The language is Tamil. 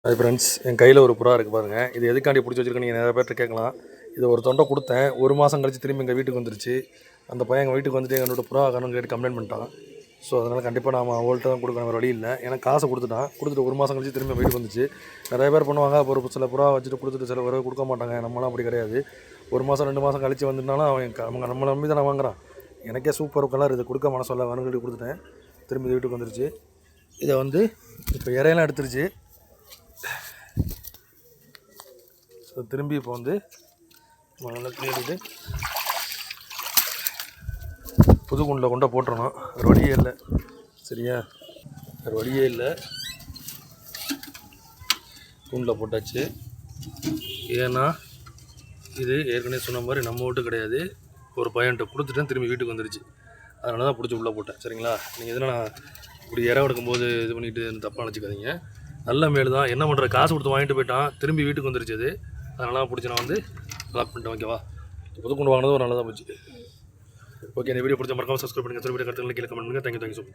அது ஃப்ரெண்ட்ஸ், என் கையில் ஒரு புறா இருக்குது பாருங்கள். இது எதுக்காண்டி பிடிச்சி வச்சுருக்கேன் நீங்கள் நிறைய பேர்கிட்ட கேட்கலாம். இது ஒரு தொண்டை கொடுத்தேன், 1 மாதம் கழிச்சு திரும்பி எங்கள் வீட்டுக்கு வந்துருச்சு. அந்த பையன் எங்கள் வீட்டுக்கு வந்துட்டு என்னோட புறா கணக்கு கேட்டு கம்ப்ளைண்ட் பண்ணிட்டான். ஸோ அதனால் கண்டிப்பாக நாம் அவங்கள்ட்ட தான் கொடுக்கணும், வேறு வழி இல்லை. ஏன்னா காசை கொடுத்துட்டு 1 மாதம் கழிச்சு திரும்பி வீட்டுக்கு வந்துச்சு. நிறைய பேர் பண்ணுவாங்க, ஒரு சில புறா வச்சுட்டு கொடுத்துட்டு சில பேர் கொடுக்க மாட்டாங்க. நம்மளாம் அப்படி கிடையாது. 1 மாதம் 2 மாதம் கழிச்சு வந்துட்டாலும் அவங்க நம்மளை நம்பி தான் நான் வாங்குறான். எனக்கே சூப்பர் கலர், இது கொடுக்க மனசில்ல வேணுங்கிட்டு கொடுத்துட்டேன். திரும்பி வீட்டுக்கு வந்துருச்சு. இதை வந்து இப்போ இறையெல்லாம் எடுத்துருச்சு. ஸோ திரும்பி இப்போ வந்து நல்லா கிளியரிட்டு புது குண்டில் கொண்டை போட்டுறணும். வேறு வழியே இல்லை. சரியா, வேறு வழியே இல்லை. குண்டில் போட்டாச்சு. ஏன்னா இது ஏற்கனவே சொன்ன மாதிரி நம்ம வீட்டு கிடையாது. ஒரு பையன்கிட்ட கொடுத்துட்டேன், திரும்பி வீட்டுக்கு வந்துருச்சு. அதனால தான் பிடிச்சி உள்ளே போட்டேன். சரிங்களா, நீங்கள் எதுனா நான் இப்படி இடம் எடுக்கும்போது இது பண்ணிவிட்டு தப்பாக நினச்சிக்காதீங்க. நல்ல மேல் தான். என்ன பண்ணுற, காசு கொடுத்து வாங்கிட்டு போயிட்டான், திரும்பி வீட்டுக்கு வந்துருச்சு. அது அதனால பிடிச்சி நான் வந்து லாக் பண்ணிட்டேன். ஓகேவா, புதுக்கொண்டு வாங்கினது ஒரு நல்லதாக போச்சு. ஓகே, இந்த வீடியோ பிடிச்ச மறக்காம சப்ஸ்கிரைப் பண்ணுங்கள். வீடியோ கருத்துக்களை கீழே கமெண்ட் பண்ணுங்கள். Thank you so much.